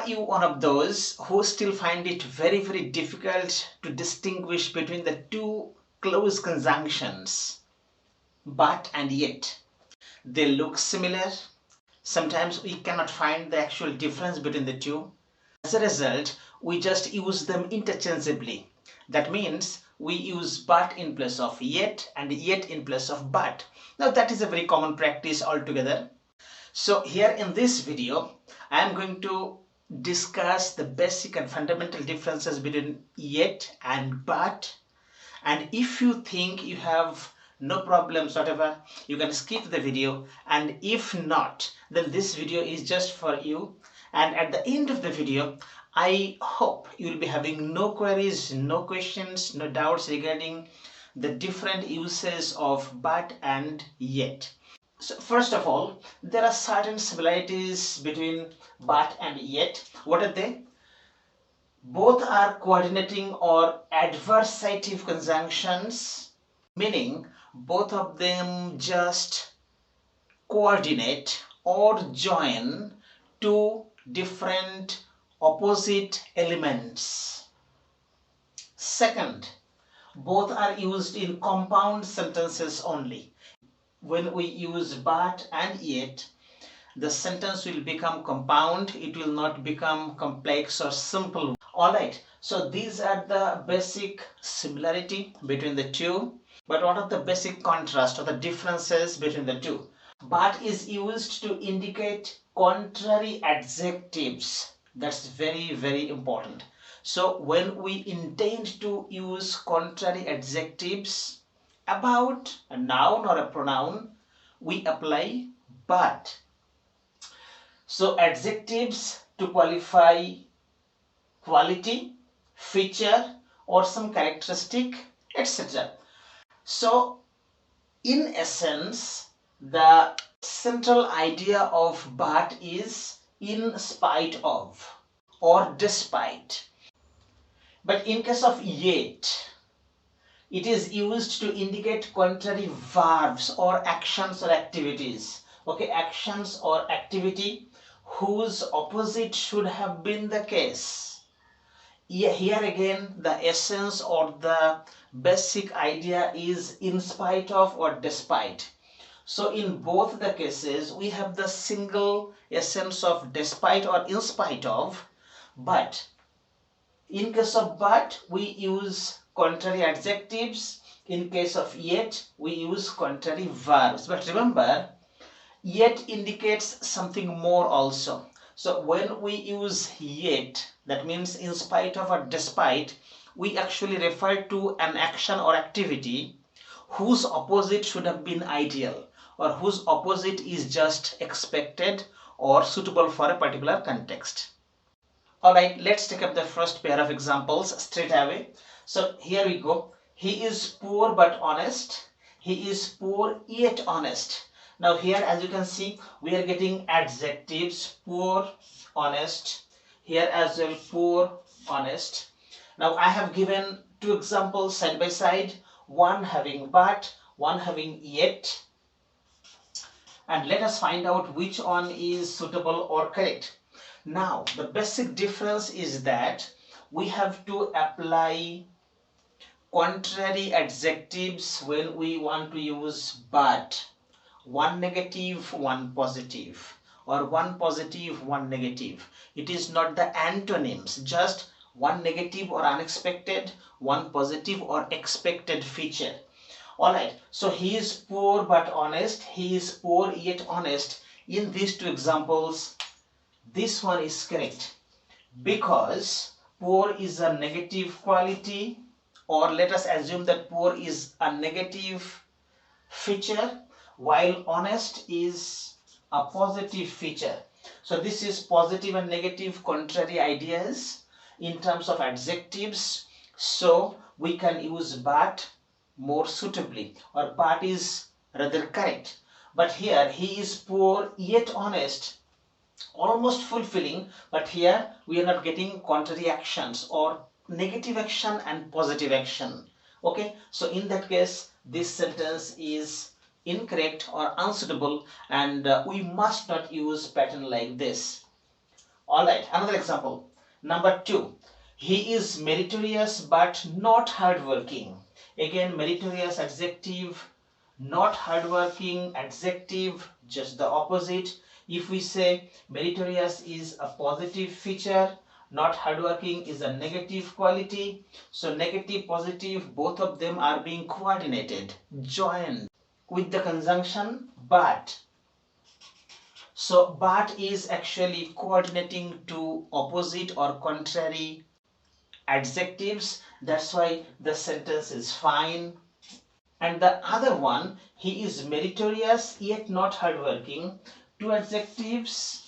Are you one of those who still find it very, very difficult to distinguish between the two close conjunctions, but and yet? They look similar. Sometimes we cannot find the actual difference between the two. As a result, we just use them interchangeably. That means we use but in place of yet and yet in place of but. Now that is a very common practice altogether. So here in this video, I am going to discuss the basic and fundamental differences between yet and but. And if you think you have no problems whatever, you can skip the video, and if not, then this video is just for you. And at the end of the video, I hope you will be having no queries, no questions, no doubts regarding the different uses of but and yet. So first of all, there are certain similarities between but and yet. What are they? Both are coordinating or adversative conjunctions, meaning both of them just coordinate or join two different opposite elements. Second, both are used in compound sentences only. When we use but and yet, the sentence will become compound, it will not become complex or simple. Alright, so these are the basic similarity between the two. But what are the basic contrast or the differences between the two? But is used to indicate contrary adjectives. That's very, very important. So when we intend to use contrary adjectives about a noun or a pronoun, we apply but. So adjectives to qualify quality, feature, or some characteristic, etc. So in essence, the central idea of but is in spite of or despite. But in case of yet, it is used to indicate contrary verbs or actions or activities. Okay, actions or activity whose opposite should have been the case. Here again, the essence or the basic idea is in spite of or despite. So in both the cases, we have the single essence of despite or in spite of, but in case of but, we use contrary adjectives. In case of yet, we use contrary verbs. But remember, yet indicates something more also. So when we use yet, that means in spite of or despite, we actually refer to an action or activity whose opposite should have been ideal, or whose opposite is just expected or suitable for a particular context. Alright, let's take up the first pair of examples straight away. So here we go. He is poor but honest. He is poor yet honest. Now here, as you can see, we are getting adjectives poor, honest. Here as well, poor, honest. Now I have given two examples side by side, one having but, one having yet. And let us find out which one is suitable or correct. Now the basic difference is that we have to apply contrary adjectives when we want to use but. One negative, one positive, or one positive, one negative. It is not the antonyms, just one negative or unexpected, one positive or expected feature. Alright, so he is poor but honest, he is poor yet honest. In these two examples, this one is correct because poor is a negative quality, or let us assume that poor is a negative feature, while honest is a positive feature. So this is positive and negative contrary ideas in terms of adjectives. So we can use but more suitably, or but is rather correct. But here he is poor yet honest, almost fulfilling, but here we are not getting contrary actions or negative action and positive action. Okay, so in that case this sentence is incorrect or unsuitable, and we must not use pattern like this. Alright, another example. Number 2. He is meritorious but not hardworking. Again, meritorious adjective, not hardworking adjective, just the opposite. If we say meritorious is a positive feature, not hardworking is a negative quality. So negative, positive, both of them are being coordinated, joined with the conjunction but. So but is actually coordinating to opposite or contrary adjectives. That's why the sentence is fine. And the other one, he is meritorious yet not hardworking. Two adjectives,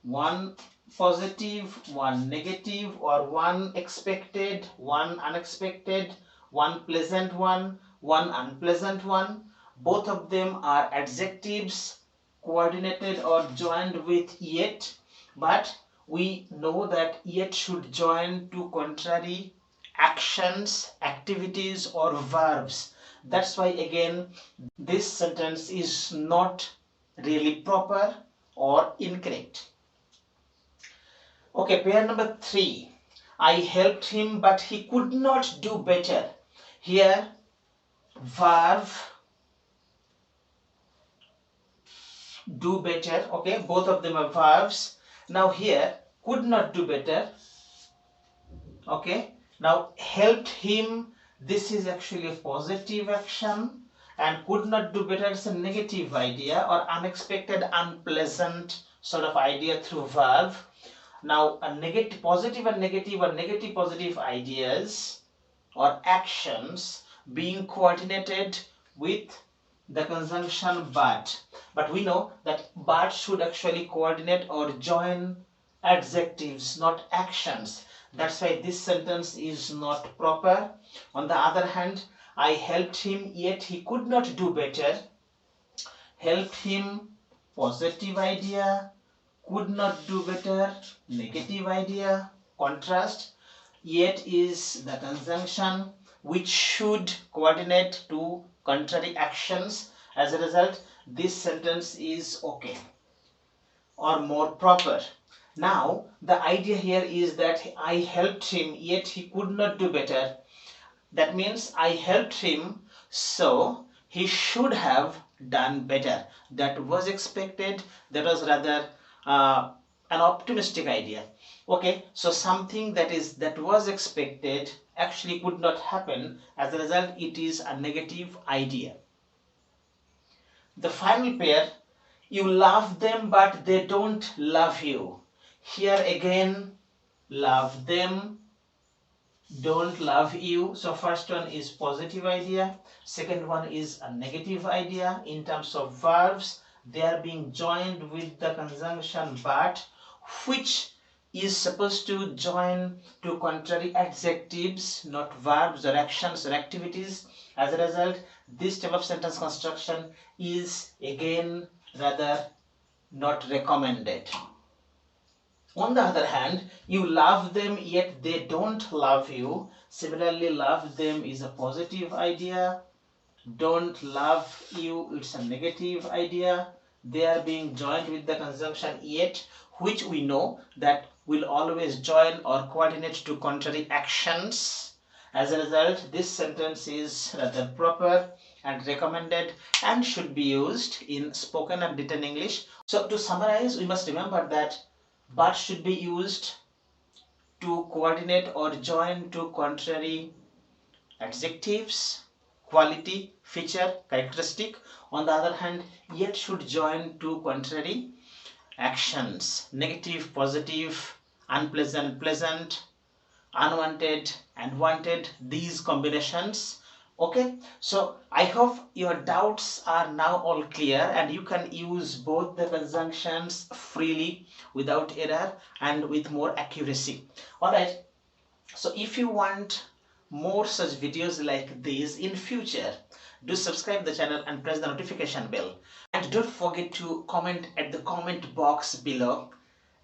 one positive, one negative, or one expected, one unexpected, one pleasant one, one unpleasant one. Both of them are adjectives coordinated or joined with yet, but we know that yet should join to contrary actions, activities, or verbs. That's why again this sentence is not really proper or incorrect. Okay, pair number 3. I helped him but he could not do better. Here verb do better. Okay, both of them are verbs. Now here could not do better. Okay, now helped him, this is actually a positive action, and could not do better is a negative idea or unexpected, unpleasant sort of idea through verb. Now a negative, positive and negative or negative positive ideas or actions being coordinated with the conjunction but. But we know that but should actually coordinate or join adjectives, not actions. That's why this sentence is not proper. On the other hand, I helped him yet he could not do better. Helped him, positive idea. Could not do better, negative idea. Contrast, yet is the conjunction which should coordinate to contrary actions. As a result, this sentence is okay or more proper. Now, the idea here is that I helped him yet he could not do better. That means I helped him, so he should have done better. That was expected. That was rather an optimistic idea. Okay, so something that was expected actually could not happen. As a result, it is a negative idea. The final pair, you love them but they don't love you. Here again, love them, don't love you. So first one is positive idea, second one is a negative idea. In terms of verbs, they are being joined with the conjunction but, which is supposed to join to contrary adjectives, not verbs or actions or activities. As a result, this type of sentence construction is again rather not recommended. On the other hand, you love them yet they don't love you. Similarly, love them is a positive idea. Don't love you, it's a negative idea. They are being joined with the conjunction yet, which we know that will always join or coordinate to contrary actions. As a result, this sentence is rather proper and recommended and should be used in spoken and written English. So to summarize, we must remember that but should be used to coordinate or join to contrary adjectives, quality, feature, characteristic. On the other hand, yet should join to contrary actions, negative, positive, unpleasant, pleasant, unwanted and wanted, these combinations. Okay, so I hope your doubts are now all clear and you can use both the conjunctions freely without error and with more accuracy. All right, so if you want more such videos like these in future, do subscribe the channel and press the notification bell, and don't forget to comment at the comment box below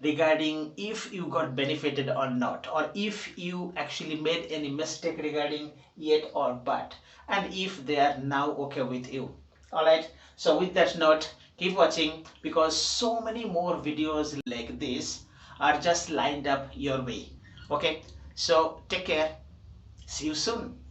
regarding if you got benefited or not, or if you actually made any mistake regarding yet or but, and if they are now okay with you. All right, so with that note, Keep watching because so many more videos like this are just lined up your way. Okay, so take care. See you soon.